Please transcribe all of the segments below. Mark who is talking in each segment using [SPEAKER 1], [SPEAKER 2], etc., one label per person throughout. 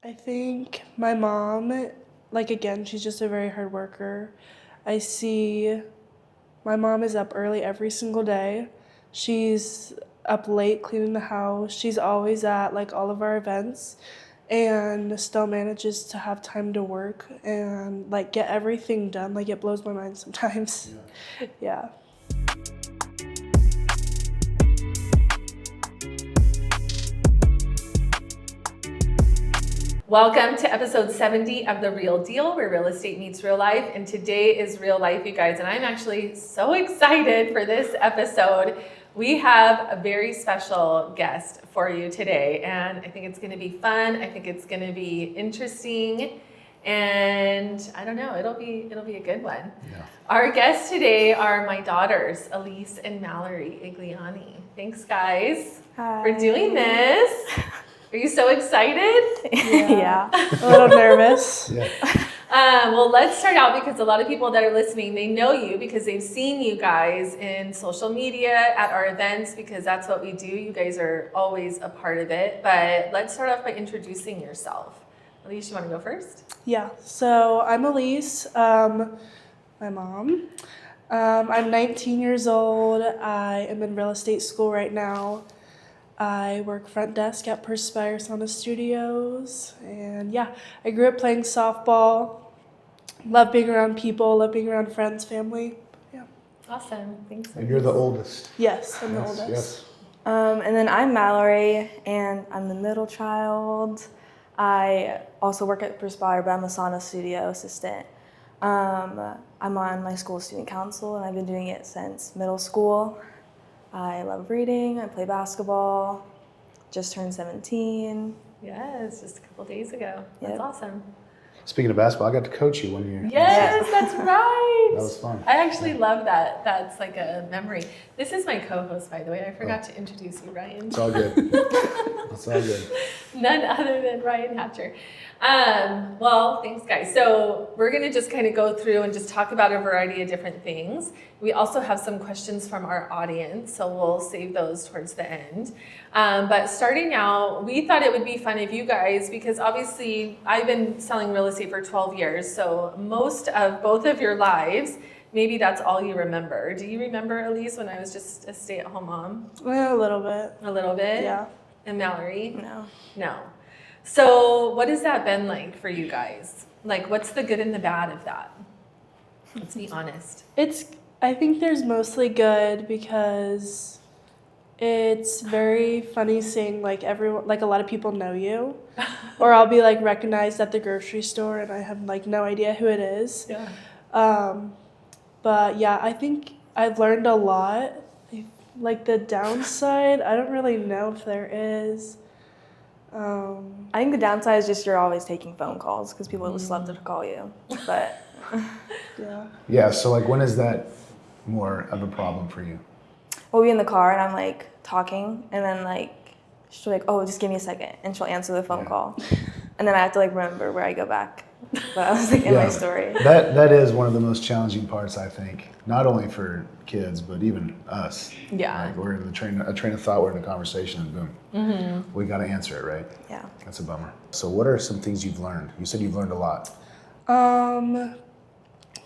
[SPEAKER 1] I think my mom, like again, she's just a very hard worker. I see my mom is up early every single day. She's up late cleaning the house. She's always at like all of our events and still manages to have time to work and like get everything done. Like it blows my mind sometimes. Yeah.
[SPEAKER 2] Welcome to episode 70 of The Real Deal, where real estate meets real life. And today is real life, you guys. And I'm actually so excited for this episode. We have a very special guest for you today. And I think it's going to be fun. I think it's going to be interesting. And I don't know, it'll be a good one. Yeah. Our guests today are my daughters, Elise and Malorie Igliane. Thanks, guys, for doing this. Are you so excited?
[SPEAKER 1] Yeah. A little nervous.
[SPEAKER 3] Yeah.
[SPEAKER 2] Well, let's start out because a lot of people that are listening, they know you because they've seen you guys in social media at our events because that's what we do. You guys are always a part of it. But let's start off by introducing yourself. Elise, you want to go first?
[SPEAKER 1] Yeah. So I'm Elise, my mom. I'm 19 years old. I am in real estate school right now. I work front desk at Perspire Sauna Studios, and yeah, I grew up playing softball. Love being around people, love being around friends, family. Yeah.
[SPEAKER 2] Awesome. Thanks.
[SPEAKER 3] And you're the oldest.
[SPEAKER 1] Yes, I'm the oldest.
[SPEAKER 3] Yes.
[SPEAKER 4] And then I'm Mallory, and I'm the middle child. I also work at Perspire, but I'm a sauna studio assistant. I'm on my school student council, and I've been doing it since middle school. I love reading, I play basketball, just turned 17.
[SPEAKER 2] Yes, just a couple days ago. That's awesome.
[SPEAKER 3] Speaking of basketball, I got to coach you one year.
[SPEAKER 2] Yes, that's right.
[SPEAKER 3] That was fun.
[SPEAKER 2] I actually love that. That's like a memory. This is my co-host, by the way. I forgot to introduce you, Ryan.
[SPEAKER 3] It's all good. It's all good.
[SPEAKER 2] None other than Ryan Hatcher. Well, thanks, guys. So we're going to just kind of go through and just talk about a variety of different things. We also have some questions from our audience, so we'll save those towards the end. But starting out, we thought it would be fun if you guys, because obviously I've been selling real estate for 12 years, so most of both of your lives, maybe that's all you remember. Do you remember, Elise, when I was just a stay-at-home mom?
[SPEAKER 1] Well, a little bit.
[SPEAKER 2] A little bit?
[SPEAKER 1] Yeah.
[SPEAKER 2] And Mallory?
[SPEAKER 4] No.
[SPEAKER 2] So what has that been like for you guys? Like, what's the good and the bad of that? Let's be honest.
[SPEAKER 1] I think there's mostly good because it's very funny seeing like everyone, like a lot of people know you, or I'll be like recognized at the grocery store and I have like no idea who it is.
[SPEAKER 2] Yeah.
[SPEAKER 1] But yeah, I think I've learned a lot. Like the downside, I don't really know if there is.
[SPEAKER 4] I think the downside is just you're always taking phone calls because people just love to call you. But
[SPEAKER 1] Yeah.
[SPEAKER 3] Yeah, so like when is that more of a problem for you?
[SPEAKER 4] we'll be in the car and I'm like talking, and then like she'll be like, "Oh, just give me a second," and she'll answer the phone call, and then I have to like remember where I go back. But I was like in my story.
[SPEAKER 3] That is one of the most challenging parts, I think, not only for kids but even us.
[SPEAKER 2] Yeah.
[SPEAKER 3] Like we're in a train of thought, we're in a conversation, and boom, we got to answer it, right?
[SPEAKER 4] Yeah.
[SPEAKER 3] That's a bummer. So what are some things you've learned? You said you've learned a lot.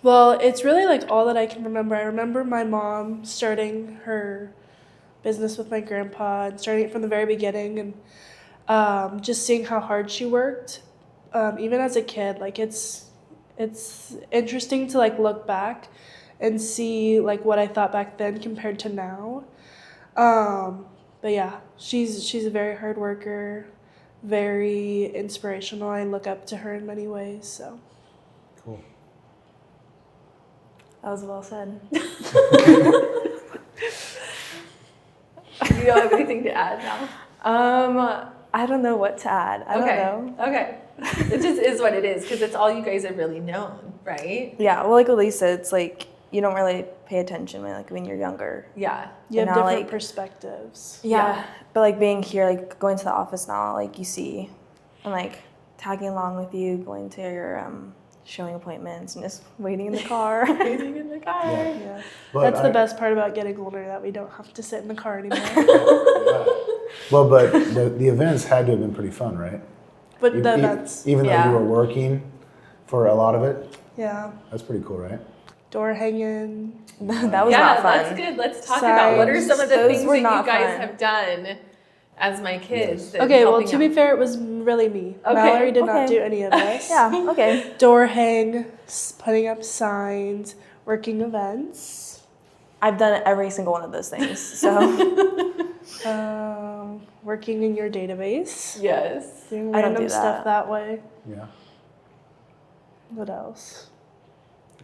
[SPEAKER 1] Well, it's really like all that I can remember. I remember my mom starting her business with my grandpa and starting it from the very beginning, and just seeing how hard she worked. Even as a kid, like it's interesting to like look back and see like what I thought back then compared to now. But yeah, she's a very hard worker, very inspirational. I look up to her in many ways. So
[SPEAKER 3] Cool.
[SPEAKER 4] That was well said.
[SPEAKER 2] You don't have anything to add now?
[SPEAKER 4] I don't know what to add. I don't know.
[SPEAKER 2] Okay. It just is what it is because it's all you guys have really known, right?
[SPEAKER 4] Yeah, well, like Elise said, it's like you don't really pay attention when you're younger.
[SPEAKER 2] Yeah.
[SPEAKER 1] you have
[SPEAKER 4] now,
[SPEAKER 1] different
[SPEAKER 4] like,
[SPEAKER 1] perspectives.
[SPEAKER 4] Yeah, but like being here, like going to the office now, like you see, and like tagging along with you, going to your showing appointments, and just waiting in the car.
[SPEAKER 2] Waiting in the car.
[SPEAKER 1] Yeah.
[SPEAKER 3] But
[SPEAKER 1] That's the best part about getting older, that we don't have to sit in the car anymore.
[SPEAKER 3] Well, but the events had to have been pretty fun, right?
[SPEAKER 1] But the events.
[SPEAKER 3] Even though
[SPEAKER 2] Yeah.
[SPEAKER 3] you were working for a lot of it,
[SPEAKER 1] Yeah.
[SPEAKER 3] that's pretty cool, right?
[SPEAKER 1] Door hanging.
[SPEAKER 4] That was
[SPEAKER 2] Yeah,
[SPEAKER 4] not fun.
[SPEAKER 2] that's good. Let's talk about what are some of the
[SPEAKER 4] Those
[SPEAKER 2] things
[SPEAKER 4] were
[SPEAKER 2] that you
[SPEAKER 4] not
[SPEAKER 2] guys
[SPEAKER 4] fun.
[SPEAKER 2] have done as my kids.
[SPEAKER 3] Yes.
[SPEAKER 2] that
[SPEAKER 1] Okay, well,
[SPEAKER 2] helping
[SPEAKER 1] to be
[SPEAKER 2] out.
[SPEAKER 1] fair, it was really me.
[SPEAKER 2] Okay.
[SPEAKER 1] Mallory did not
[SPEAKER 4] Okay.
[SPEAKER 1] do any of this.
[SPEAKER 4] Yeah, okay.
[SPEAKER 1] Door hang, putting up signs, working events,
[SPEAKER 4] I've done every single one of those things. So
[SPEAKER 1] working in your database,
[SPEAKER 2] Yes.
[SPEAKER 1] doing
[SPEAKER 4] I don't
[SPEAKER 1] random
[SPEAKER 4] do
[SPEAKER 1] stuff
[SPEAKER 4] that.
[SPEAKER 1] that way.
[SPEAKER 3] Yeah.
[SPEAKER 1] What else?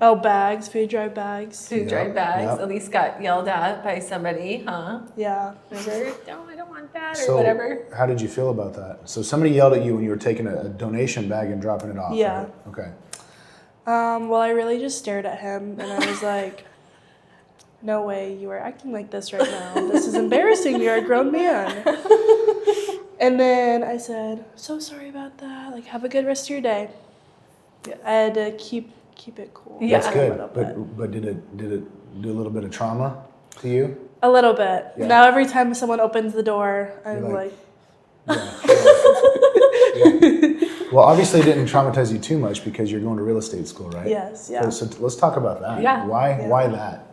[SPEAKER 1] Oh, bags, food drive bags.
[SPEAKER 2] Food drive bags.
[SPEAKER 3] Yep.
[SPEAKER 2] Elise got yelled at by somebody, huh?
[SPEAKER 1] Yeah.
[SPEAKER 2] Remember? No, I don't want that or
[SPEAKER 3] So,
[SPEAKER 2] whatever.
[SPEAKER 3] how did you feel about that? So, somebody yelled at you when you were taking a donation bag and dropping it off.
[SPEAKER 1] Yeah.
[SPEAKER 3] Right? Okay.
[SPEAKER 1] Well, I really just stared at him and I was like, no way, you are acting like this right now. This is embarrassing. You're a grown man. And then I said, so sorry about that. Like, have a good rest of your day.
[SPEAKER 2] Yes.
[SPEAKER 1] I had to keep it cool.
[SPEAKER 2] Yeah.
[SPEAKER 3] That's
[SPEAKER 1] a little
[SPEAKER 3] good.
[SPEAKER 1] bit.
[SPEAKER 3] But did it do a little bit of trauma to you?
[SPEAKER 1] A little bit.
[SPEAKER 3] Yeah.
[SPEAKER 1] Now every time someone opens the door, I'm
[SPEAKER 3] You're
[SPEAKER 1] like,
[SPEAKER 3] Yeah. Yeah. Well, obviously, it didn't traumatize you too much because you're going to real estate school, right?
[SPEAKER 1] yes, yeah.
[SPEAKER 3] So let's talk about that.
[SPEAKER 2] Yeah.
[SPEAKER 3] Why that?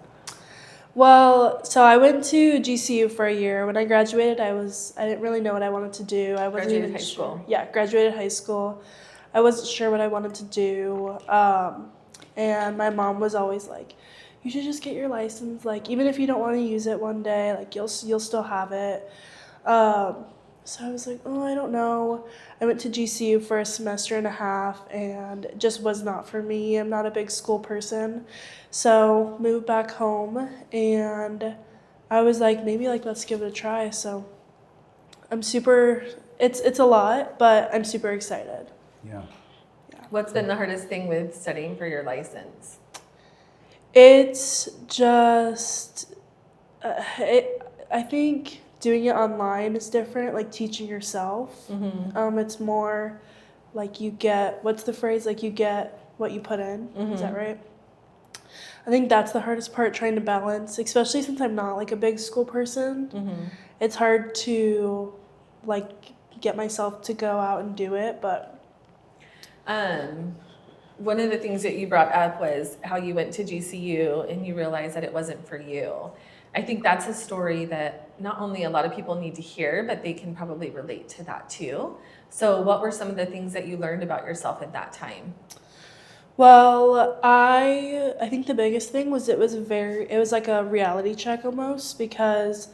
[SPEAKER 1] Well, so I went to GCU for a year. When I graduated, I didn't really know what I wanted to do. I wasn't
[SPEAKER 2] Graduated
[SPEAKER 1] even
[SPEAKER 2] high
[SPEAKER 1] sure.
[SPEAKER 2] school.
[SPEAKER 1] Yeah, graduated high school. I wasn't sure what I wanted to do. And my mom was always like, you should just get your license. Like, even if you don't want to use it one day, like you'll still have it. So I was like, oh, I don't know. I went to GCU for a semester and a half and it just was not for me. I'm not a big school person. So moved back home and I was like, maybe like let's give it a try. So I'm super, it's a lot, but I'm super excited.
[SPEAKER 3] Yeah.
[SPEAKER 2] What's been the hardest thing with studying for your license?
[SPEAKER 1] It's just, I think doing it online is different, like teaching yourself.
[SPEAKER 2] Mm-hmm.
[SPEAKER 1] It's more like you get, what's the phrase? Like you get what you put in. Is that right? I think that's the hardest part, trying to balance, especially since I'm not like a big school person.
[SPEAKER 2] Mm-hmm.
[SPEAKER 1] It's hard to like get myself to go out and do it, but
[SPEAKER 2] One of the things that you brought up was how you went to GCU and you realized that it wasn't for you. I think that's a story that not only a lot of people need to hear, but they can probably relate to that too. So what were some of the things that you learned about yourself at that time?
[SPEAKER 1] well, I think the biggest thing was it was like a reality check almost, because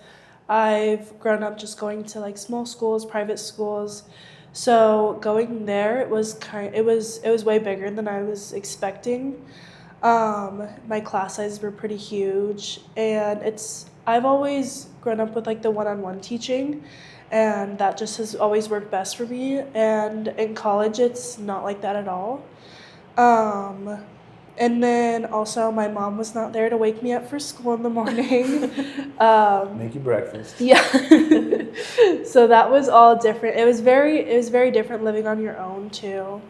[SPEAKER 1] I've grown up just going to like small schools, private schools. So going there, it was way bigger than I was expecting. My class sizes were pretty huge, and I've always grown up with like the one-on-one teaching, and that just has always worked best for me. And in college, it's not like that at all. And then also my mom was not there to wake me up for school in the morning.
[SPEAKER 3] Make you breakfast.
[SPEAKER 1] Yeah. So that was all different. It was very different living on your own too.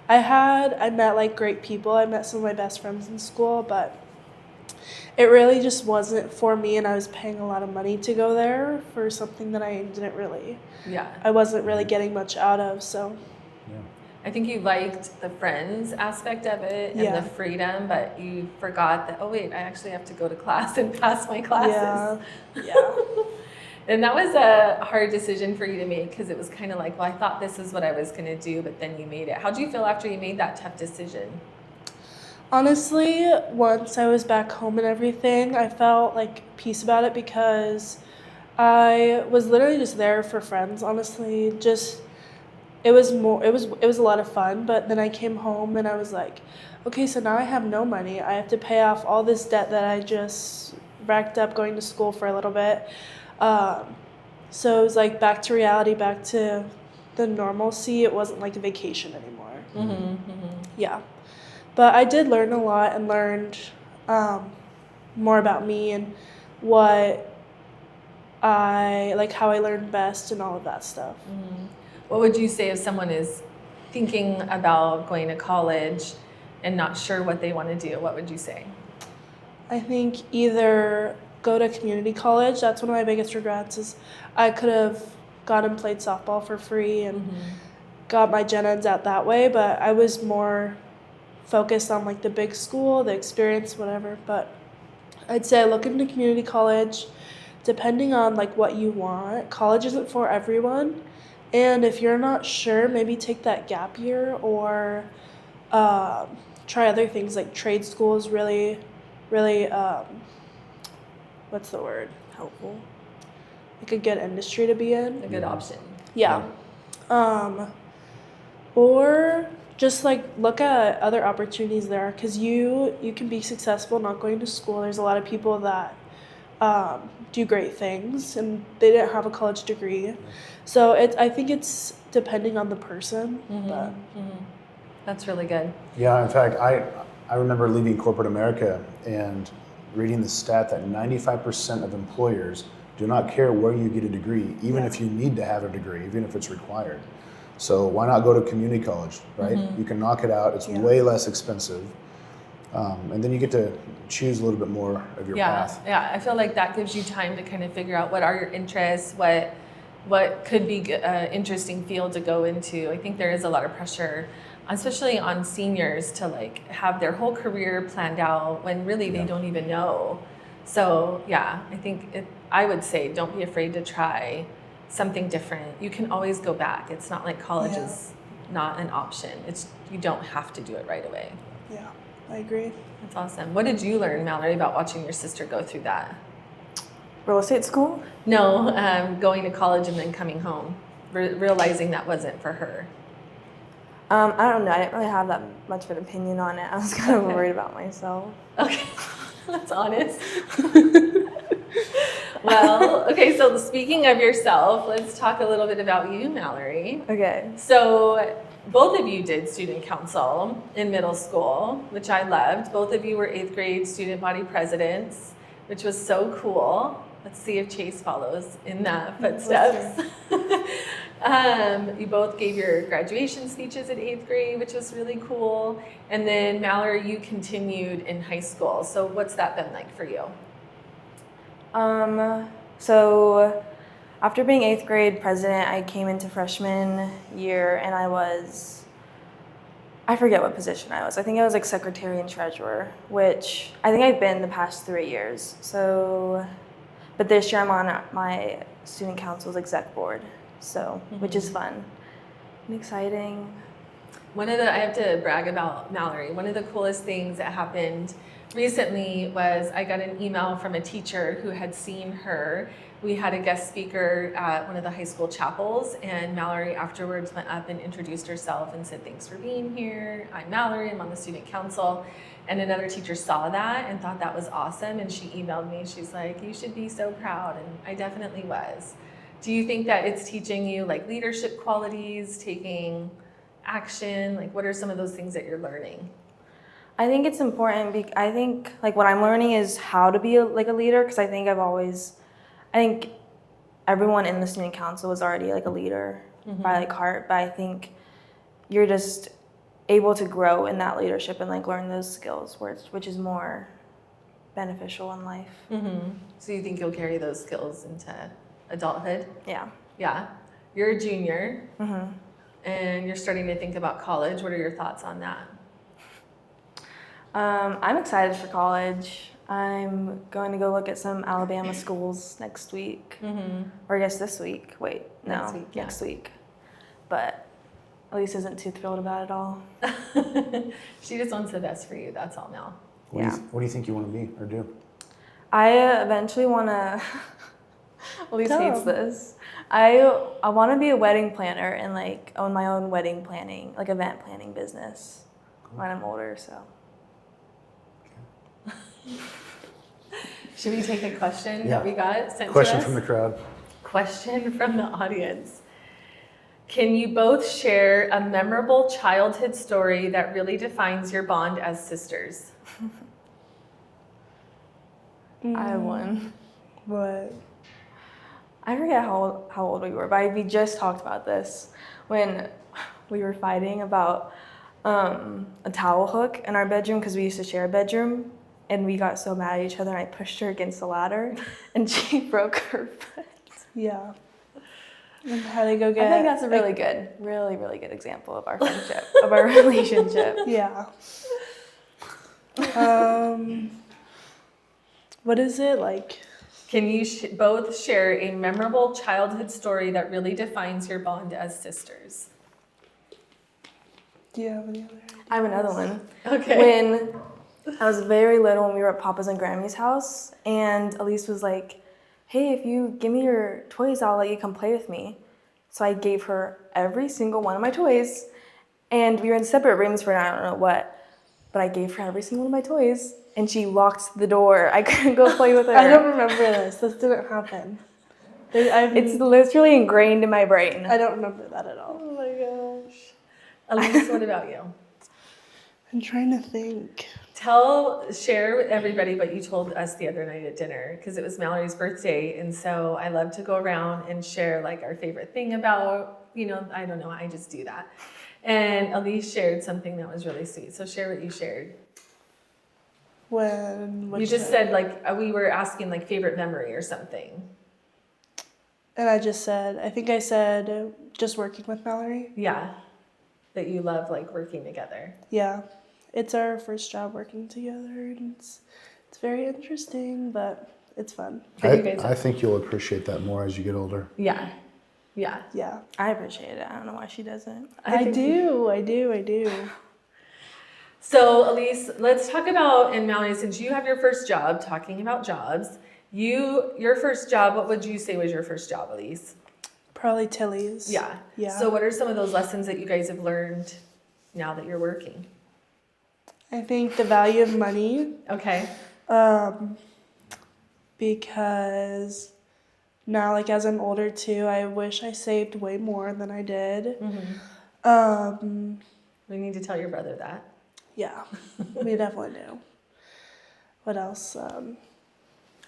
[SPEAKER 1] I met like great people. I met some of my best friends in school, but it really just wasn't for me, and I was paying a lot of money to go there for something that I wasn't really getting much out of, so
[SPEAKER 3] Yeah.
[SPEAKER 2] I think you liked the friends aspect of it and
[SPEAKER 1] Yeah.
[SPEAKER 2] the freedom, but you forgot that, oh wait, I actually have to go to class and pass my classes.
[SPEAKER 1] yeah.
[SPEAKER 2] And that was a hard decision for you to make because it was kind of like, well, I thought this is what I was going to do, but then you made it. How did you feel after you made that tough decision?
[SPEAKER 1] Honestly, once I was back home and everything, I felt like peace about it because I was literally just there for friends, honestly. Just it was a lot of fun, but then I came home and I was like, okay, so now I have no money. I have to pay off all this debt that I just racked up going to school for a little bit. So it was like back to reality, back to the normalcy. It wasn't like a vacation anymore.
[SPEAKER 2] Mm-hmm, mm-hmm.
[SPEAKER 1] Yeah. But I did learn a lot and learned more about me and what how I learned best and all of that stuff.
[SPEAKER 2] Mm-hmm. What would you say if someone is thinking about going to college and not sure what they want to do? What would you say?
[SPEAKER 1] I think either go to community college. That's one of my biggest regrets is I could have gone and played softball for free and got my gen eds out that way, but I was more focused on like the big school, the experience, whatever. But I'd say look into community college, depending on like what you want. College isn't for everyone, and if you're not sure, maybe take that gap year or try other things like trade school is really what's the word?
[SPEAKER 4] Helpful.
[SPEAKER 1] Like a good industry to be in.
[SPEAKER 2] A good option.
[SPEAKER 1] Yeah. Or just like look at other opportunities there, because you can be successful not going to school. There's a lot of people that do great things and they didn't have a college degree. So I think it's depending on the person. But
[SPEAKER 2] That's really good.
[SPEAKER 3] Yeah, in fact, I remember leaving corporate America and reading the stat that 95% of employers do not care where you get a degree, even if you need to have a degree, even if it's required. So why not go to community college, right? You can knock it out. It's way less expensive. And then you get to choose a little bit more of your path.
[SPEAKER 2] Yeah, I feel like that gives you time to kind of figure out what are your interests, what could be an interesting field to go into. I think there is a lot of pressure, especially on seniors, to like have their whole career planned out when really they don't even know. So yeah, I think I would say don't be afraid to try something different. You can always go back. It's not like college is not an option. You don't have to do it right away.
[SPEAKER 1] yeah, I agree.
[SPEAKER 2] That's awesome. What did you learn, Mallory, about watching your sister go through that?
[SPEAKER 4] Real estate school?
[SPEAKER 2] No, going to college and then coming home, realizing that wasn't for her.
[SPEAKER 4] I don't know. I didn't really have that much of an opinion on it. I was kind of worried about myself.
[SPEAKER 2] Okay, that's honest. Well, okay, so speaking of yourself, let's talk a little bit about you, Mallory.
[SPEAKER 4] Okay.
[SPEAKER 2] So both of you did student council in middle school, which I loved. Both of you were 8th grade student body presidents, which was so cool. Let's see if Chase follows in that footsteps. You both gave your graduation speeches at 8th grade, which was really cool. And then Mallory, you continued in high school. So what's that been like for you?
[SPEAKER 4] So after being 8th grade president, I came into freshman year and I forget what position I was. I think I was like secretary and treasurer, which I think I've been the past 3 years. So, but this year I'm on my student council's exec board, so, which is fun and exciting.
[SPEAKER 2] I have to brag about Mallory. One of the coolest things that happened recently was I got an email from a teacher who had seen her. We had a guest speaker at one of the high school chapels, and Mallory afterwards went up and introduced herself and said, "Thanks for being here. I'm Mallory, I'm on the student council." And another teacher saw that and thought that was awesome, and she emailed me. She's like, "You should be so proud," and I definitely was. Do you think that it's teaching you like leadership qualities, taking action? Like what are some of those things that you're learning?
[SPEAKER 4] I think it's important. I think like what I'm learning is how to be a leader, because I think everyone in the student council was already like a leader by like heart, but I think you're just able to grow in that leadership and like learn those skills, which is more beneficial in life.
[SPEAKER 2] So you think you'll carry those skills into adulthood?
[SPEAKER 4] Yeah.
[SPEAKER 2] Yeah. You're a junior and you're starting to think about college. What are your thoughts on that?
[SPEAKER 4] I'm excited for college. I'm going to go look at some Alabama schools next week. Or I guess this week. Wait, no, next week. But Elise isn't too thrilled about it all.
[SPEAKER 2] She just wants the best for you. That's all, Mel.
[SPEAKER 3] What do you think you want to be or do?
[SPEAKER 4] I eventually want to. Elise hates this. I want to be a wedding planner and like own my own wedding planning, like event planning business when I'm older. So.
[SPEAKER 2] Should we take a question that we got sent
[SPEAKER 3] Question
[SPEAKER 2] to us?
[SPEAKER 3] from the crowd.
[SPEAKER 2] Question from the audience. Can you both share a memorable childhood story that really defines your bond as sisters?
[SPEAKER 4] I have one.
[SPEAKER 1] What?
[SPEAKER 4] I forget how old we were, but we just talked about this when we were fighting about a towel hook in our bedroom, because we used to share a bedroom, and we got so mad at each other and I pushed her against the ladder and she broke her foot.
[SPEAKER 1] Yeah. And how to go get.
[SPEAKER 4] I think that's a really good, really good example of our friendship, of our relationship.
[SPEAKER 1] Yeah. What is it like?
[SPEAKER 2] Can you both share a memorable childhood story that really defines your bond as sisters?
[SPEAKER 1] Do you have any other ideas?
[SPEAKER 4] I have another one.
[SPEAKER 2] Okay.
[SPEAKER 4] When I was very little, when we were at Papa's and Grammy's house, and Elise was like, hey, if you give me your toys, I'll let you come play with me. So I gave her every single one of my toys, and we were in separate rooms for I don't know what, but I gave her every single one of my toys, and she locked the door. I couldn't go play with her.
[SPEAKER 1] I don't remember this. This didn't happen.
[SPEAKER 4] It's literally ingrained in my brain.
[SPEAKER 1] I don't remember that at all.
[SPEAKER 2] Oh my gosh. Elise, what about you?
[SPEAKER 1] I'm trying to think.
[SPEAKER 2] Share with everybody what you told us the other night at dinner, because it was Mallory's birthday, and so I love to go around and share like our favorite thing about, I don't know, I just do that. And Elise shared something that was really sweet. So share what you shared.
[SPEAKER 1] What
[SPEAKER 2] You just said like we were asking like favorite memory or something.
[SPEAKER 1] And I think I said just working with Mallorie.
[SPEAKER 2] Yeah. That you love like working together.
[SPEAKER 1] Yeah. It's our first job working together, and it's very interesting, but it's fun.
[SPEAKER 3] I think you'll appreciate that more as you get older.
[SPEAKER 2] Yeah. Yeah.
[SPEAKER 1] Yeah.
[SPEAKER 4] I appreciate it. I don't know why she doesn't.
[SPEAKER 1] I do.
[SPEAKER 2] So Elise, let's talk about, and Mallorie, since you have your first job, talking about jobs, your first job, what would you say was your first job, Elise?
[SPEAKER 1] Probably Tilly's.
[SPEAKER 2] Yeah.
[SPEAKER 1] Yeah.
[SPEAKER 2] So what are some of those lessons that you guys have learned now that you're working?
[SPEAKER 1] I think the value of money,
[SPEAKER 2] Okay.
[SPEAKER 1] because now, like, as I'm older too, I wish I saved way more than I did.
[SPEAKER 2] Mm-hmm. We need to tell your brother that.
[SPEAKER 1] Yeah, we definitely do. What else?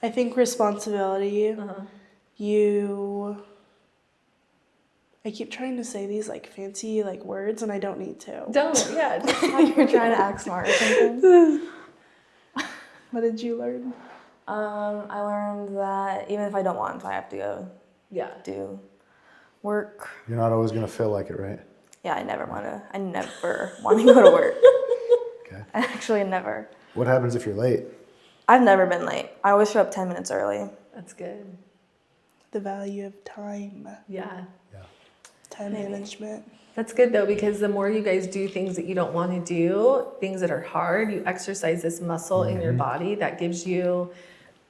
[SPEAKER 1] I think responsibility.
[SPEAKER 2] Uh-huh.
[SPEAKER 1] I keep trying to say these like fancy like words, and I don't need to.
[SPEAKER 2] Don't, yeah. Just,
[SPEAKER 4] You're trying to act smart or something.
[SPEAKER 1] What did you learn?
[SPEAKER 4] I learned that even if I don't want to, I have to go
[SPEAKER 2] yeah.
[SPEAKER 4] do work.
[SPEAKER 3] You're not always going to feel like it, right?
[SPEAKER 4] Yeah, I never want to go to work.
[SPEAKER 3] Okay.
[SPEAKER 4] I actually never.
[SPEAKER 3] What happens if you're late?
[SPEAKER 4] I've never been late. I always show up 10 minutes early.
[SPEAKER 2] That's good.
[SPEAKER 1] The value of time.
[SPEAKER 2] Yeah.
[SPEAKER 1] Time management.
[SPEAKER 2] That's good though, because the more you guys do things that you don't want to do, things that are hard, you exercise this muscle in your body that gives you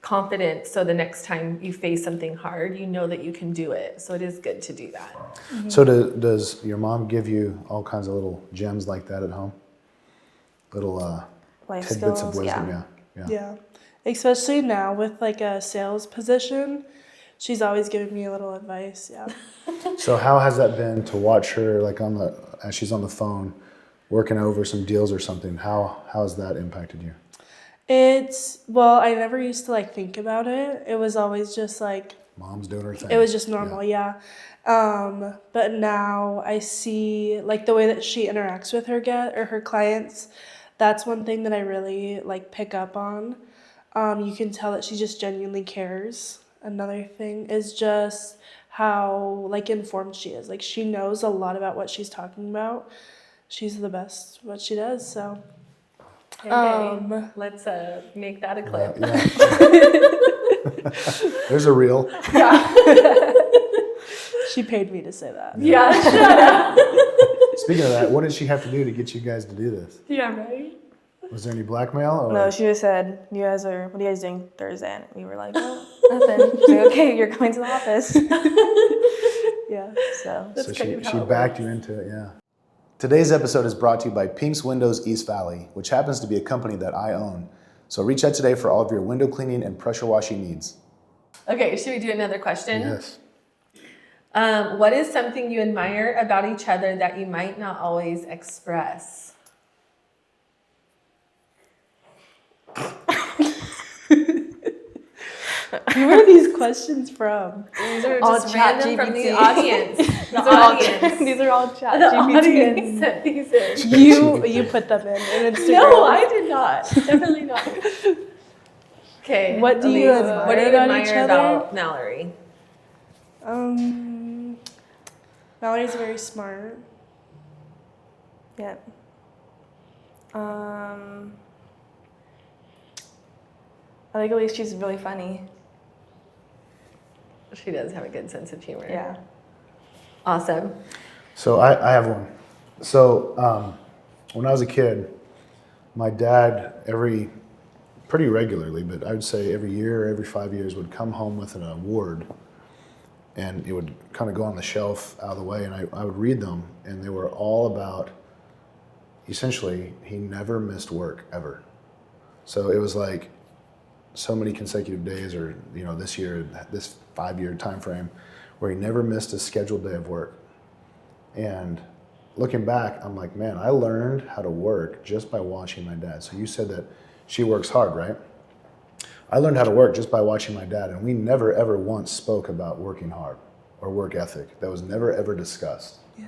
[SPEAKER 2] confidence. So the next time you face something hard, you know that you can do it. So it is good to do that.
[SPEAKER 3] Mm-hmm. So does your mom give you all kinds of little gems like that at home? Little
[SPEAKER 4] Life
[SPEAKER 3] tidbits
[SPEAKER 4] skills,
[SPEAKER 3] of wisdom,
[SPEAKER 4] yeah.
[SPEAKER 1] Yeah. Especially now with like a sales position, she's always giving me a little advice. Yeah.
[SPEAKER 3] So how has that been to watch her like as she's on the phone working over some deals or something? How has that impacted you?
[SPEAKER 1] I never used to like think about it. It was always just like
[SPEAKER 3] Mom's doing her thing.
[SPEAKER 1] it was just normal, yeah. But now I see like the way that she interacts with her clients. That's one thing that I really like pick up on. You can tell that she just genuinely cares. Another thing is just how like informed she is. Like she knows a lot about what she's talking about. She's the best what she does. So
[SPEAKER 2] Okay, let's make that a clip.
[SPEAKER 3] Yeah. There's a reel.
[SPEAKER 1] she paid me to say that.
[SPEAKER 2] Yeah, shut up.
[SPEAKER 3] Speaking of that, what did she have to do to get you guys to do this?
[SPEAKER 2] Yeah, right?
[SPEAKER 3] Was there any blackmail? Or?
[SPEAKER 4] No, she just said, what are you guys doing Thursday? And we were like, oh, nothing. She's like, okay, you're coming to the office.
[SPEAKER 1] Yeah.
[SPEAKER 3] So she backed you into it, yeah. Today's episode is brought to you by Pink's Windows East Valley, which happens to be a company that I own. So reach out today for all of your window cleaning and pressure washing needs.
[SPEAKER 2] Okay, should we do another question?
[SPEAKER 3] Yes.
[SPEAKER 2] What is something you admire about each other that you might not always express?
[SPEAKER 1] Where are these questions from?
[SPEAKER 2] These are
[SPEAKER 4] All
[SPEAKER 2] just
[SPEAKER 4] chat
[SPEAKER 2] random from the
[SPEAKER 4] GPT.
[SPEAKER 2] audience.
[SPEAKER 4] These are all chat
[SPEAKER 2] The
[SPEAKER 4] GPT.
[SPEAKER 2] audience sent these in.
[SPEAKER 1] You put them in Instagram.
[SPEAKER 2] No, I did not. Definitely not. Okay.
[SPEAKER 1] What do you
[SPEAKER 2] Elise,
[SPEAKER 1] admire
[SPEAKER 2] what do you
[SPEAKER 1] about
[SPEAKER 2] admire
[SPEAKER 1] each other?
[SPEAKER 2] about Mallorie?
[SPEAKER 1] Mallory's very smart.
[SPEAKER 4] Yep. I think Elise, she's really funny.
[SPEAKER 2] She does have a good sense of humor.
[SPEAKER 4] Yeah.
[SPEAKER 2] Awesome.
[SPEAKER 3] So I have one. So when I was a kid, my dad pretty regularly, but I would say every year or every 5 years would come home with an award, and it would kind of go on the shelf out of the way, and I would read them, and they were all about, essentially, he never missed work ever. So it was like so many consecutive days, or this year, this 5-year time frame, where he never missed a scheduled day of work. And looking back, I'm like, man, I learned how to work just by watching my dad. So you said that she works hard, right? I learned how to work just by watching my dad, and we never ever once spoke about working hard or work ethic. That was never ever discussed.
[SPEAKER 1] Yeah.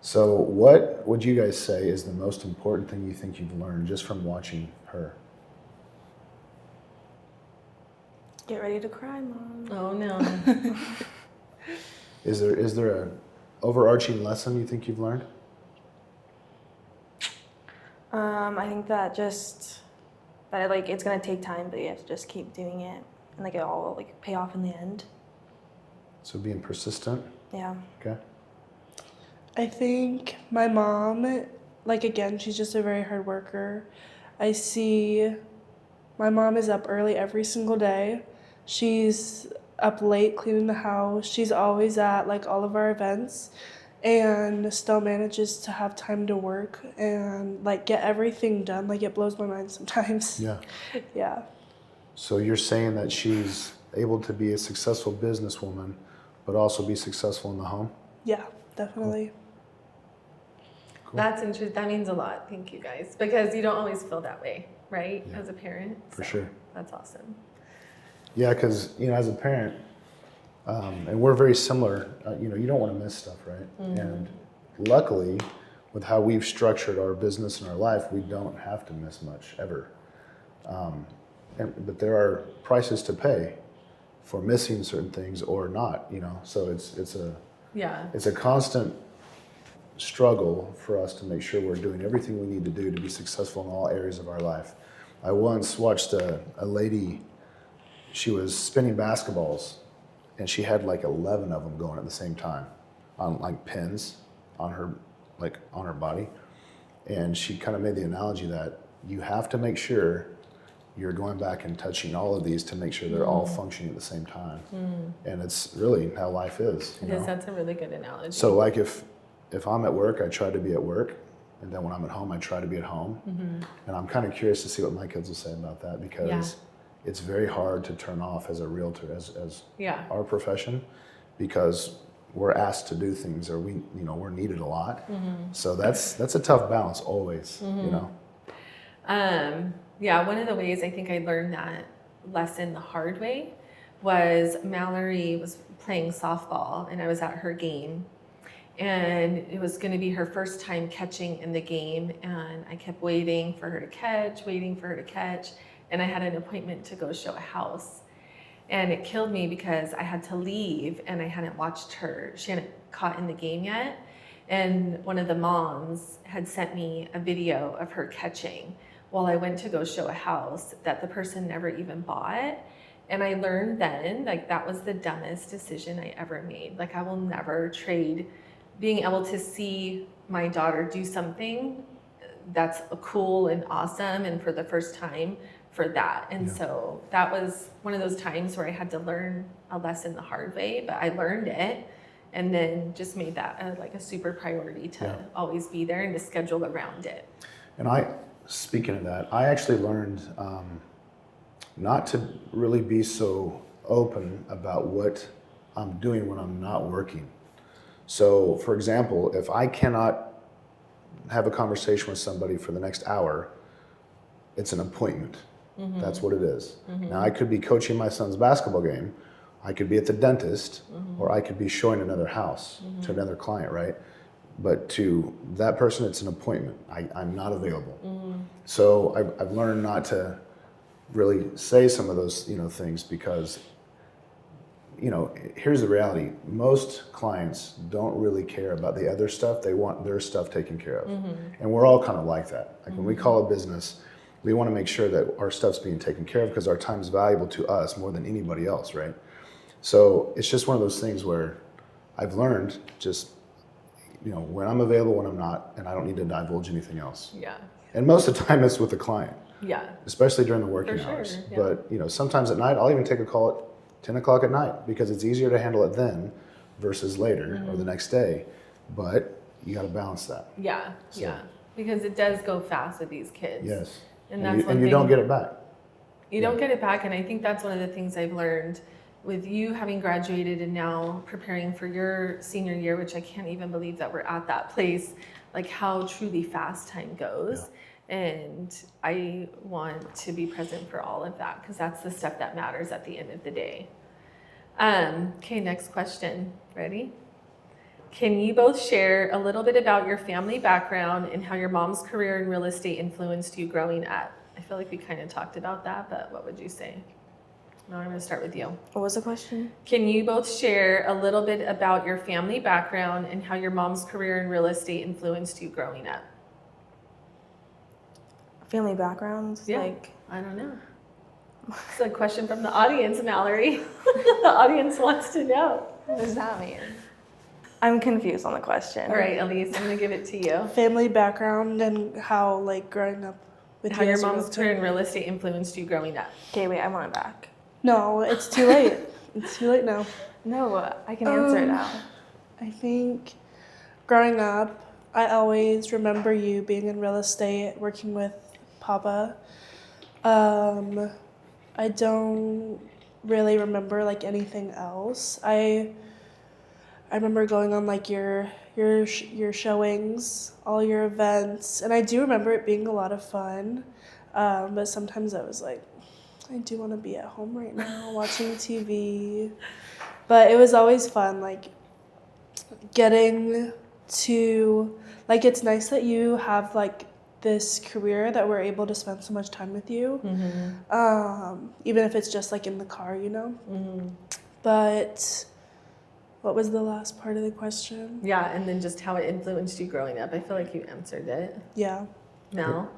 [SPEAKER 3] So what would you guys say is the most important thing you think you've learned just from watching her?
[SPEAKER 4] Get ready to cry, Mom.
[SPEAKER 2] Oh no.
[SPEAKER 3] Is there a overarching lesson you think you've learned?
[SPEAKER 4] I think that it's gonna take time, but you have to just keep doing it, and it all pay off in the end.
[SPEAKER 3] So being persistent.
[SPEAKER 4] Yeah.
[SPEAKER 3] Okay.
[SPEAKER 1] I think my mom, again, she's just a very hard worker. I see my mom is up early every single day. She's up late cleaning the house. She's always at all of our events, and still manages to have time to work and get everything done. It blows my mind sometimes.
[SPEAKER 3] Yeah.
[SPEAKER 1] Yeah.
[SPEAKER 3] So you're saying that she's able to be a successful businesswoman, but also be successful in the home?
[SPEAKER 1] Yeah, definitely.
[SPEAKER 3] Cool.
[SPEAKER 2] That's interesting. That means a lot. Thank you guys. Because you don't always feel that way, right?
[SPEAKER 3] Yeah.
[SPEAKER 2] As a parent.
[SPEAKER 3] For
[SPEAKER 2] So
[SPEAKER 3] sure.
[SPEAKER 2] That's awesome.
[SPEAKER 3] Yeah, because as a parent, and we're very similar. You don't want to miss stuff, right?
[SPEAKER 2] Mm-hmm.
[SPEAKER 3] And luckily, with how we've structured our business and our life, we don't have to miss much ever. But there are prices to pay for missing certain things or not. So it's a constant struggle for us to make sure we're doing everything we need to do to be successful in all areas of our life. I once watched a lady. She was spinning basketballs, and she had 11 of them going at the same time on pins on her body. And she kind of made the analogy that you have to make sure you're going back and touching all of these to make sure they're all functioning at the same time. And it's really how life is.
[SPEAKER 2] Because that's a really good analogy.
[SPEAKER 3] So if I'm at work, I try to be at work. And then when I'm at home, I try to be at home. And I'm kind of curious to see what my kids will say about that, because it's very hard to turn off as a realtor, as our profession, because we're asked to do things, or we're needed a lot. So that's a tough balance always.
[SPEAKER 2] One of the ways I think I learned that lesson the hard way was Mallorie was playing softball, and I was at her game, and it was going to be her first time catching in the game, and I kept waiting for her to catch, and I had an appointment to go show a house. And it killed me because I had to leave, and I hadn't watched her. She hadn't caught in the game yet. And one of the moms had sent me a video of her catching while I went to go show a house that the person never even bought. And I learned then, that was the dumbest decision I ever made. I will never trade being able to see my daughter do something that's cool and awesome and for the first time for that. And so that was one of those times where I had to learn a lesson the hard way, but I learned it, and then just made that a super priority to always be there and to schedule around it.
[SPEAKER 3] And speaking of that, I actually learned not to really be so open about what I'm doing when I'm not working. So, for example, if I cannot have a conversation with somebody for the next hour, it's an appointment. That's what it is. Now, I could be coaching my son's basketball game, I could be at the dentist, or I could be showing another house to another client, right? But to that person, it's an appointment. I'm not available. So I've learned not to really say some of those things, because you know, here's the reality. Most clients don't really care about the other stuff. They want their stuff taken care of. And we're all kind of like that. Like when we call a business, we want to make sure that our stuff's being taken care of because our time's valuable to us more than anybody else, right? So it's just one of those things where I've learned just, you know, when I'm available, when I'm not, and I don't need to divulge anything else.
[SPEAKER 2] Yeah.
[SPEAKER 3] And most of the time it's with the client,
[SPEAKER 2] Yeah.
[SPEAKER 3] especially during the working
[SPEAKER 2] For sure,
[SPEAKER 3] hours.
[SPEAKER 2] yeah.
[SPEAKER 3] But, you know, sometimes at night, I'll even take a call at 10 o'clock at night because it's easier to handle it then versus later or the next day. But you got to balance that.
[SPEAKER 2] Yeah.
[SPEAKER 3] So-
[SPEAKER 2] Yeah. Because it does go fast with these kids.
[SPEAKER 3] Yes.
[SPEAKER 2] And that's one
[SPEAKER 3] you
[SPEAKER 2] thing.
[SPEAKER 3] don't get it back.
[SPEAKER 2] You don't get it back, and I think that's one of the things I've learned with you having graduated and now preparing for your senior year, which I can't even believe that we're at that place, like how truly fast time goes. And I want to be present for all of that because that's the stuff that matters at the end of the day. Okay, next question. Ready? Can you both share a little bit about your family background and how your mom's career in real estate influenced you growing up? I feel like we kind of talked about that, but what would you say? No, I'm going to start with you.
[SPEAKER 4] What was the question?
[SPEAKER 2] Can you both share a little bit about your family background and how your mom's career in real estate influenced you growing up?
[SPEAKER 4] Family backgrounds?
[SPEAKER 2] Yeah.
[SPEAKER 4] Like,
[SPEAKER 2] I don't know. It's a question from the audience, Mallory. The audience wants to know.
[SPEAKER 4] what does that mean? I'm confused on the question.
[SPEAKER 2] All right, Elise, I'm going to give it to you.
[SPEAKER 1] Family background and how like growing up with
[SPEAKER 2] How
[SPEAKER 1] you
[SPEAKER 2] your
[SPEAKER 1] as a
[SPEAKER 2] mom's
[SPEAKER 1] realtor.
[SPEAKER 2] career in real estate influenced you growing up.
[SPEAKER 4] Okay, wait, I want it back.
[SPEAKER 1] No, it's too late. It's too late now.
[SPEAKER 4] No, I can answer it now.
[SPEAKER 1] I think growing up, I always remember you being in real estate, working with Papa. I don't really remember like anything else. I remember going on like your showings, all your events, and I do remember it being a lot of fun. But sometimes I was like, I do want to be at home right now watching TV. But it was always fun, like getting to, like, it's nice that you have like this career that we're able to spend so much time with you. Even if it's just like in the car, you know. But what was the last part of the question?
[SPEAKER 2] Yeah, and then just how it influenced you growing up. I feel like you answered it.
[SPEAKER 1] Yeah.
[SPEAKER 2] No?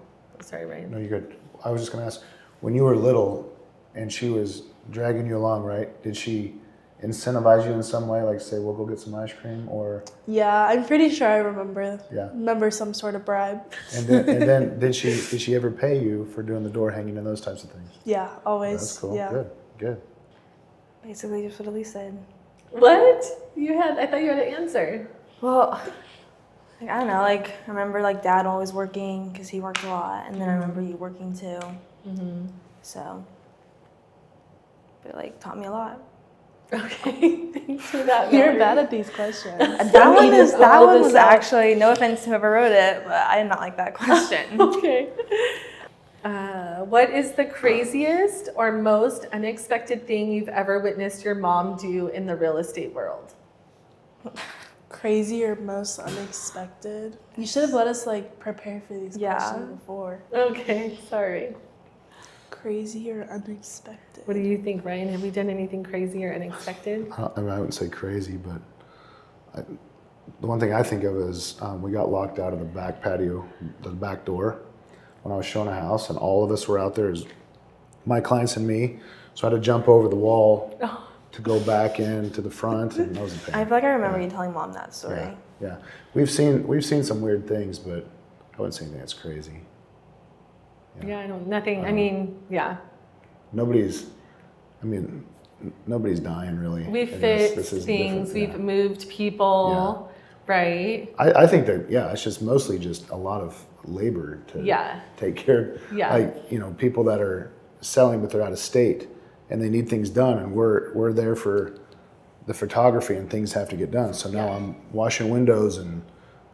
[SPEAKER 2] Sorry, Ryan.
[SPEAKER 3] No, you're good. I was just going to ask, when you were little and she was dragging you along, right? Did she incentivize you in some way, like say, we'll go get some ice cream, or?
[SPEAKER 1] Yeah, I'm pretty sure I remember.
[SPEAKER 3] Yeah.
[SPEAKER 1] Remember some sort of bribe.
[SPEAKER 3] And then did she ever pay you for doing the door hanging and those types of things?
[SPEAKER 1] Yeah, always.
[SPEAKER 3] That's cool.
[SPEAKER 1] Yeah.
[SPEAKER 3] Good.
[SPEAKER 4] Basically, just what Elise said.
[SPEAKER 2] What? I thought you had an answer.
[SPEAKER 4] Well, like, I don't know. Like, I remember like Dad always working because he worked a lot, and then I remember you working too. So, but it like taught me a lot.
[SPEAKER 2] Okay, thanks for that.
[SPEAKER 1] You're
[SPEAKER 2] Mallory.
[SPEAKER 1] bad at these questions.
[SPEAKER 4] That one
[SPEAKER 1] Eating
[SPEAKER 4] that
[SPEAKER 1] all
[SPEAKER 4] one
[SPEAKER 1] this
[SPEAKER 4] was
[SPEAKER 1] up.
[SPEAKER 4] actually, no offense to whoever wrote it, but I did not like that question.
[SPEAKER 2] Okay. What is the craziest or most unexpected thing you've ever witnessed your mom do in the real estate world?
[SPEAKER 1] Crazy or most unexpected? You should have let us like prepare for these
[SPEAKER 4] Yeah.
[SPEAKER 1] questions before.
[SPEAKER 2] Okay, sorry.
[SPEAKER 1] Crazy or unexpected?
[SPEAKER 2] What do you think, Ryan? Have we done anything crazy or unexpected?
[SPEAKER 3] I mean, I wouldn't say crazy, but the one thing I think of is we got locked out of the back patio, the back door, when I was showing a house, and all of us were out there, as my clients and me. So I had to jump over the wall to go back into the front, and that was a pain.
[SPEAKER 4] I feel like I remember you telling Mom that story.
[SPEAKER 3] Yeah. We've seen some weird things, but I wouldn't say anything that's crazy.
[SPEAKER 2] Yeah, I don't, nothing, I mean, yeah.
[SPEAKER 3] Nobody's dying really.
[SPEAKER 2] We've
[SPEAKER 3] And this
[SPEAKER 2] fixed
[SPEAKER 3] is
[SPEAKER 2] things,
[SPEAKER 3] different,
[SPEAKER 2] we've moved people, right?
[SPEAKER 3] I think that, it's just mostly just a lot of labor to take care of.
[SPEAKER 2] Yeah.
[SPEAKER 3] Like, people that are selling but they're out of state and they need things done, and we're there for the photography and things have to get done. So now I'm washing windows and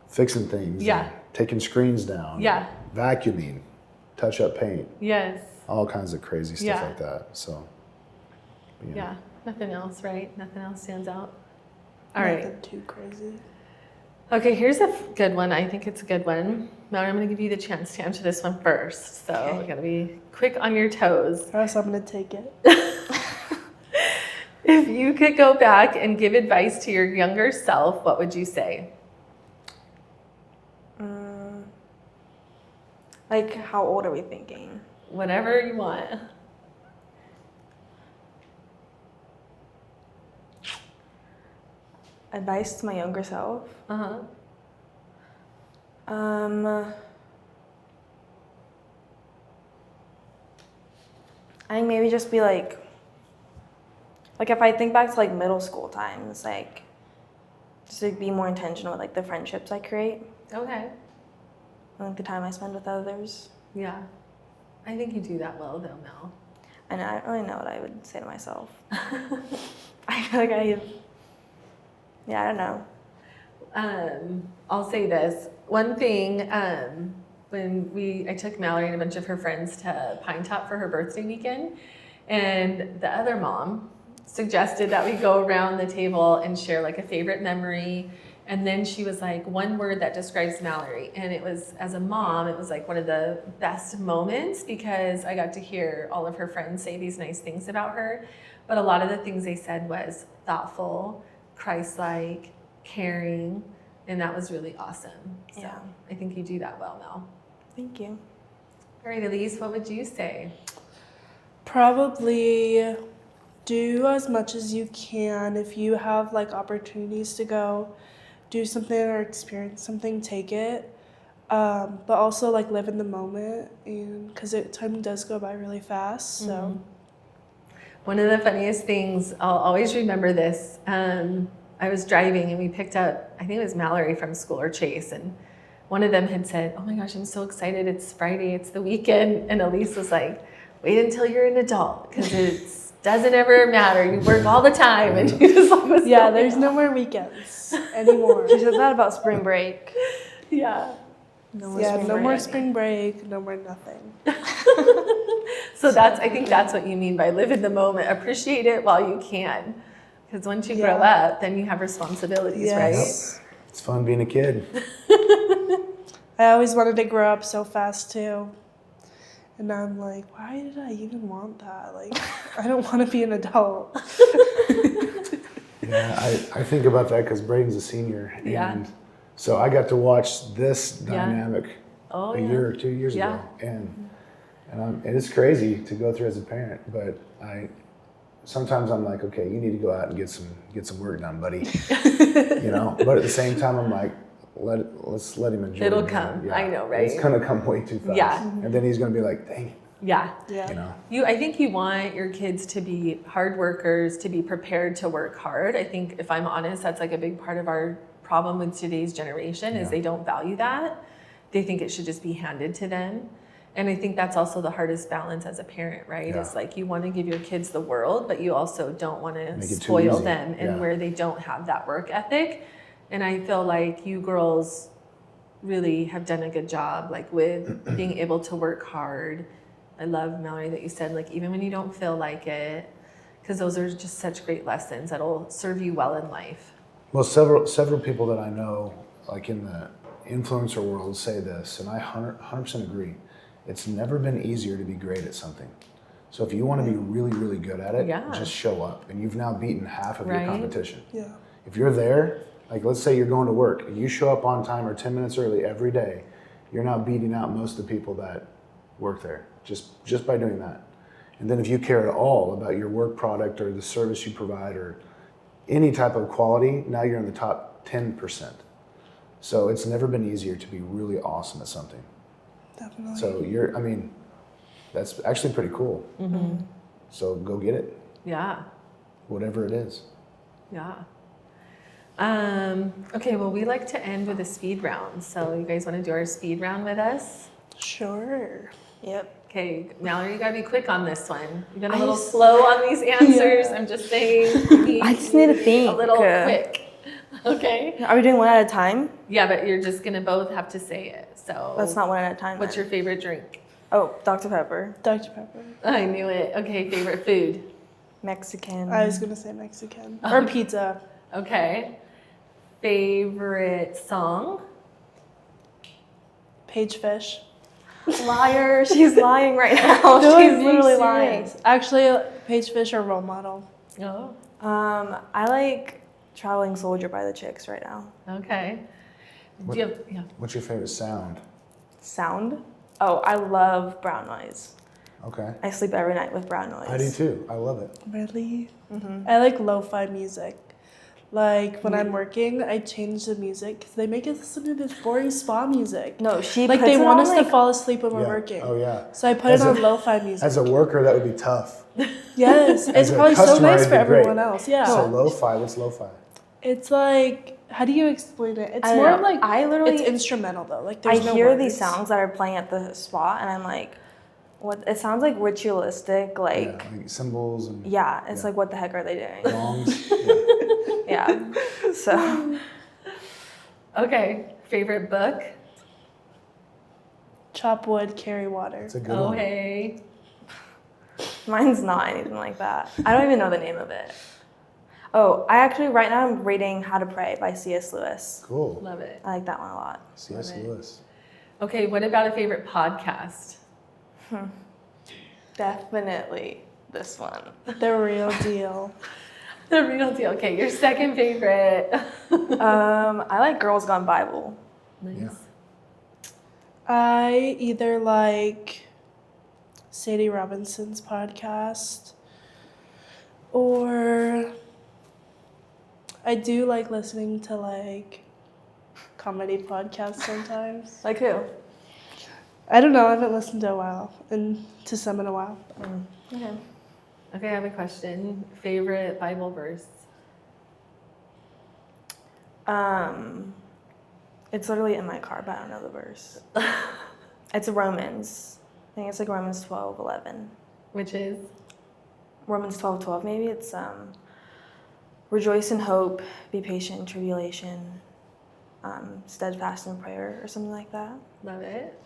[SPEAKER 3] fixing things.
[SPEAKER 2] Yeah.
[SPEAKER 3] And taking screens down.
[SPEAKER 2] Yeah.
[SPEAKER 3] Vacuuming, touch up paint,
[SPEAKER 2] Yes,
[SPEAKER 3] all kinds of crazy stuff
[SPEAKER 2] Yeah.
[SPEAKER 3] like that. So.
[SPEAKER 2] yeah, nothing else, right? Nothing else stands out. All right.
[SPEAKER 1] Nothing too crazy.
[SPEAKER 2] Okay, here's a good one. I think it's a good one. Mallory, I'm going to give you the chance to answer this one first. So
[SPEAKER 1] Okay.
[SPEAKER 2] you got to be quick on your toes.
[SPEAKER 1] Or else I'm gonna take it.
[SPEAKER 2] If you could go back and give advice to your younger self, what would you say?
[SPEAKER 4] Like, how old are we thinking?
[SPEAKER 2] Whatever you want.
[SPEAKER 4] Advice to my younger self?
[SPEAKER 2] Uh-huh.
[SPEAKER 4] I think maybe just be like if I think back to like middle school times, like just like be more intentional with like the friendships I create
[SPEAKER 2] Okay.
[SPEAKER 4] and like the time I spend with others.
[SPEAKER 2] Yeah. I think you do that well, though, Mel.
[SPEAKER 4] And I don't really know what I would say to myself. I feel like I don't know.
[SPEAKER 2] I'll say this. One thing, when I took Mallory and a bunch of her friends to Pine Top for her birthday weekend, and the other mom suggested that we go around the table and share like a favorite memory. And then she was like, one word that describes Mallory. And it was, as a mom, it was like one of the best moments because I got to hear all of her friends say these nice things about her. But a lot of the things they said was thoughtful, Christ-like, caring, and that was really awesome. So
[SPEAKER 4] Yeah.
[SPEAKER 2] I think you do that well, Mel.
[SPEAKER 4] Thank you.
[SPEAKER 2] All right, Elise, what would you say?
[SPEAKER 1] Probably do as much as you can. If you have like opportunities to go do something or experience something, take it. But also like live in the moment, and because time does go by really fast. So
[SPEAKER 2] One of the funniest things, I'll always remember this. I was driving and we picked up, I think it was Mallory from school or Chase, and one of them had said, "Oh my gosh, I'm so excited, it's Friday, it's the weekend." And Elise was like, "Wait until you're an adult, because it doesn't ever matter. You work all the time." And she just like was
[SPEAKER 1] yeah,
[SPEAKER 2] going
[SPEAKER 1] there's
[SPEAKER 2] on.
[SPEAKER 1] no more weekends anymore.
[SPEAKER 4] She said that about spring break.
[SPEAKER 2] Yeah.
[SPEAKER 4] No more
[SPEAKER 1] Yeah,
[SPEAKER 4] spring
[SPEAKER 1] no
[SPEAKER 4] break.
[SPEAKER 1] more spring break, no more nothing.
[SPEAKER 2] So I think that's what you mean by live in the moment. Appreciate it while you can. Because once you grow up, then you have responsibilities,
[SPEAKER 1] Yes.
[SPEAKER 3] It's fun being a kid.
[SPEAKER 1] I always wanted to grow up so fast too. And now I'm like, why did I even want that? Like, I don't want to be an adult.
[SPEAKER 3] Yeah, I think about that because Braden's a senior. And
[SPEAKER 2] Yeah.
[SPEAKER 3] so I got to watch this
[SPEAKER 2] Yeah.
[SPEAKER 3] dynamic
[SPEAKER 2] Oh,
[SPEAKER 3] a
[SPEAKER 2] yeah.
[SPEAKER 3] year or 2 years
[SPEAKER 2] Yeah.
[SPEAKER 3] ago. And it is crazy to go through as a parent, but sometimes I'm like, okay, you need to go out and get some work done, buddy. But at the same time, I'm like, let's let him enjoy
[SPEAKER 2] It'll
[SPEAKER 3] it.
[SPEAKER 2] come.
[SPEAKER 3] Yeah.
[SPEAKER 2] I know, right?
[SPEAKER 3] It's gonna come way too fast.
[SPEAKER 2] Yeah.
[SPEAKER 3] And then he's gonna be like, dang it,
[SPEAKER 2] Yeah.
[SPEAKER 1] Yeah.
[SPEAKER 2] I think you want your kids to be hard workers, to be prepared to work hard. I think, if I'm honest, that's like a big part of our problem with today's generation is
[SPEAKER 3] Yeah.
[SPEAKER 2] they don't value that. They think it should just be handed to them. And I think that's also the hardest balance as a parent, right?
[SPEAKER 3] Yeah.
[SPEAKER 2] It's like you want to give your kids the world, but you also don't want to
[SPEAKER 3] Make it too
[SPEAKER 2] spoil
[SPEAKER 3] easy.
[SPEAKER 2] them in
[SPEAKER 3] Yeah.
[SPEAKER 2] where they don't have that work ethic. And I feel like you girls really have done a good job, like with being able to work hard. I love, Mallory, that you said, like, even when you don't feel like it, because those are just such great lessons that'll serve you well in life.
[SPEAKER 3] Well, several people that I know, like in the influencer world, say this, and I 100% agree. It's never been easier to be great at something. So if you want to be really, really good at it,
[SPEAKER 2] Yeah.
[SPEAKER 3] just show up, and you've now beaten half of
[SPEAKER 2] Right.
[SPEAKER 3] your competition.
[SPEAKER 1] Yeah.
[SPEAKER 3] If you're there, like let's say you're going to work, and you show up on time or 10 minutes early every day, you're now beating out most of the people that work there, just by doing that. And then if you care at all about your work product or the service you provide or any type of quality, now you're in the top 10%. So it's never been easier to be really awesome at something.
[SPEAKER 1] Definitely.
[SPEAKER 3] So that's actually pretty cool.
[SPEAKER 2] Mm-hmm.
[SPEAKER 3] So go get it,
[SPEAKER 2] Yeah.
[SPEAKER 3] whatever it is.
[SPEAKER 2] Yeah. Okay, well, we like to end with a speed round. So you guys want to do our speed round with us?
[SPEAKER 1] Sure.
[SPEAKER 4] Yep.
[SPEAKER 2] Okay, Mallory, you gotta be quick on this one. You've been a
[SPEAKER 4] I
[SPEAKER 2] little
[SPEAKER 4] just-
[SPEAKER 2] slow on these answers.
[SPEAKER 1] Yeah.
[SPEAKER 2] I'm just saying.
[SPEAKER 4] I just need to think.
[SPEAKER 2] A little quick. Okay.
[SPEAKER 4] Are we doing one at a time?
[SPEAKER 2] Yeah, but you're just gonna both have to say it. So
[SPEAKER 4] That's not one at a time.
[SPEAKER 2] What's
[SPEAKER 4] then.
[SPEAKER 2] your favorite drink?
[SPEAKER 4] Oh, Dr. Pepper.
[SPEAKER 1] Dr. Pepper.
[SPEAKER 2] I knew it. Okay, favorite food.
[SPEAKER 4] Mexican.
[SPEAKER 1] I was going to say Mexican. Or pizza.
[SPEAKER 2] Okay. Favorite song.
[SPEAKER 1] Page Fish.
[SPEAKER 4] Liar. She's lying right now.
[SPEAKER 1] No,
[SPEAKER 4] She's
[SPEAKER 1] I'm being
[SPEAKER 4] literally lying.
[SPEAKER 1] serious. Actually, Page Fish, our role model.
[SPEAKER 2] Oh.
[SPEAKER 4] I like Traveling Soldier by the Chicks right now.
[SPEAKER 2] Okay.
[SPEAKER 3] What-
[SPEAKER 2] Do you have, yeah.
[SPEAKER 3] What's your favorite sound?
[SPEAKER 4] Sound? Oh, I love brown noise.
[SPEAKER 3] Okay.
[SPEAKER 4] I sleep every night with brown noise.
[SPEAKER 3] I do too. I love it.
[SPEAKER 1] Really?
[SPEAKER 4] Mm-hmm.
[SPEAKER 1] I like lo-fi music. Like when I'm working, I change the music because they make us listen to this boring spa music.
[SPEAKER 4] No, she
[SPEAKER 1] Like
[SPEAKER 4] puts
[SPEAKER 1] they
[SPEAKER 4] it
[SPEAKER 1] want
[SPEAKER 4] on,
[SPEAKER 1] us
[SPEAKER 4] like,
[SPEAKER 1] to fall asleep when we're
[SPEAKER 3] Yeah.
[SPEAKER 1] working.
[SPEAKER 3] Oh yeah.
[SPEAKER 1] So I put
[SPEAKER 3] As
[SPEAKER 1] it
[SPEAKER 3] a-
[SPEAKER 1] on lo-fi music.
[SPEAKER 3] As a worker, that would be tough.
[SPEAKER 1] Yes,
[SPEAKER 3] As
[SPEAKER 1] it's
[SPEAKER 3] a
[SPEAKER 1] probably so
[SPEAKER 3] customer,
[SPEAKER 1] nice
[SPEAKER 3] it'd
[SPEAKER 1] for
[SPEAKER 3] be great.
[SPEAKER 1] everyone else. Yeah.
[SPEAKER 3] So lo-fi. What's lo-fi?
[SPEAKER 1] It's like, how do you explain it? It's
[SPEAKER 4] I don't
[SPEAKER 1] more
[SPEAKER 4] know.
[SPEAKER 1] of like,
[SPEAKER 4] I literally-
[SPEAKER 1] it's instrumental though. Like
[SPEAKER 4] I
[SPEAKER 1] there's no
[SPEAKER 4] hear
[SPEAKER 1] words.
[SPEAKER 4] these sounds that are playing at the spa, and I'm like, what? It sounds like ritualistic,
[SPEAKER 3] Yeah,
[SPEAKER 4] like,
[SPEAKER 3] like cymbals and
[SPEAKER 4] yeah, it's
[SPEAKER 3] Yeah.
[SPEAKER 4] like, what the heck are they doing?
[SPEAKER 3] gongs. Yeah.
[SPEAKER 4] Yeah. So,
[SPEAKER 2] Okay. Favorite book?
[SPEAKER 1] Chop wood, carry water.
[SPEAKER 3] It's a good
[SPEAKER 2] Oh,
[SPEAKER 3] one.
[SPEAKER 2] hey.
[SPEAKER 4] mine's not anything like that. I don't even know the name of it. Oh, I actually, right now, I'm reading How to Pray by C.S. Lewis.
[SPEAKER 3] Cool.
[SPEAKER 2] Love it.
[SPEAKER 4] I like that one a lot.
[SPEAKER 3] C.S.
[SPEAKER 2] Love it.
[SPEAKER 3] Lewis.
[SPEAKER 2] Okay. What about a favorite podcast?
[SPEAKER 4] Definitely this one.
[SPEAKER 1] The real deal.
[SPEAKER 2] The real deal. Okay. Your second favorite.
[SPEAKER 4] I like Girls Gone Bible.
[SPEAKER 2] Nice.
[SPEAKER 3] Yeah.
[SPEAKER 1] I either like Sadie Robinson's podcast or I do like listening to like comedy podcasts sometimes.
[SPEAKER 4] Like who?
[SPEAKER 1] I don't know, I haven't listened to some in a while.
[SPEAKER 4] Okay.
[SPEAKER 2] Okay. I have a question. Favorite Bible verse?
[SPEAKER 4] It's literally in my car, but I don't know the verse. It's Romans. I think it's like Romans 12:11.
[SPEAKER 2] Which is?
[SPEAKER 4] Romans 12:12 maybe. It's rejoice in hope, be patient in tribulation, steadfast in prayer, or something like that.
[SPEAKER 2] Love it.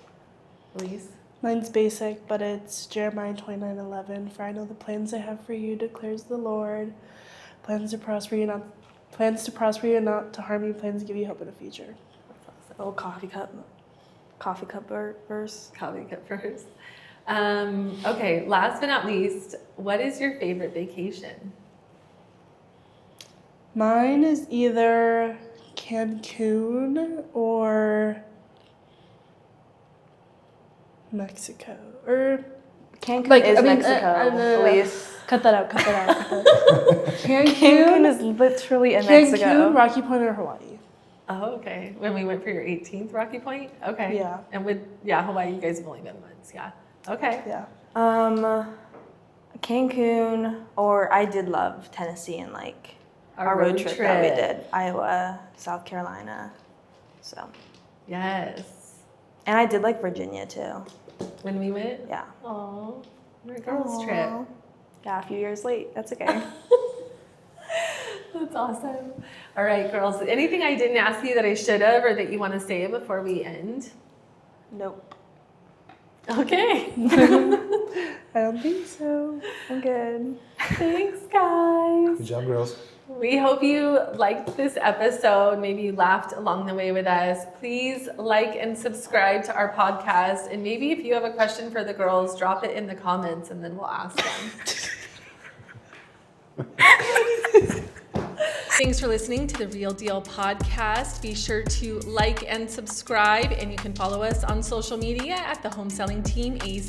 [SPEAKER 2] Elise?
[SPEAKER 1] Mine's basic, but it's Jeremiah 29:11. For I know the plans I have for you, declares the Lord. Plans to prosper you, not to harm you. Plans to give you hope in the future.
[SPEAKER 4] Little coffee cup verse.
[SPEAKER 2] Coffee cup first. Okay, last but not least, what is your favorite vacation?
[SPEAKER 1] Mine is either Cancun or Mexico. Or
[SPEAKER 4] Cancun
[SPEAKER 1] Like,
[SPEAKER 4] is
[SPEAKER 1] I mean,
[SPEAKER 4] Mexico.
[SPEAKER 1] no.
[SPEAKER 4] Elise.
[SPEAKER 1] cut that out.
[SPEAKER 4] Cancun
[SPEAKER 1] Cancun,
[SPEAKER 4] is literally in
[SPEAKER 1] Cancun,
[SPEAKER 4] Mexico.
[SPEAKER 1] Rocky Point, or Hawaii.
[SPEAKER 2] Oh, okay. When we went for your 18th Rocky Point? Okay.
[SPEAKER 1] Yeah.
[SPEAKER 2] And Hawaii, you guys have only been once. Yeah. Okay.
[SPEAKER 1] Yeah.
[SPEAKER 4] Cancun, or I did love Tennessee and like our road trip that we did. Iowa, South Carolina. So,
[SPEAKER 2] Yes.
[SPEAKER 4] and I did like Virginia too.
[SPEAKER 2] When we went?
[SPEAKER 4] Yeah.
[SPEAKER 2] Oh, our girls' trip.
[SPEAKER 4] Aw. Yeah, a few years late. That's okay.
[SPEAKER 2] That's awesome. All right, girls. Anything I didn't ask you that I should have or that you want to say before we end?
[SPEAKER 4] Nope.
[SPEAKER 2] Okay.
[SPEAKER 1] I don't think so.
[SPEAKER 4] I'm good.
[SPEAKER 2] Thanks, guys.
[SPEAKER 3] Good job, girls.
[SPEAKER 2] We hope you liked this episode. Maybe you laughed along the way with us. Please like and subscribe to our podcast. And maybe if you have a question for the girls, drop it in the comments and then we'll ask them. Thanks for listening to the Real Deal podcast. Be sure to like and subscribe, and you can follow us on social media at the Home Selling Team AZ.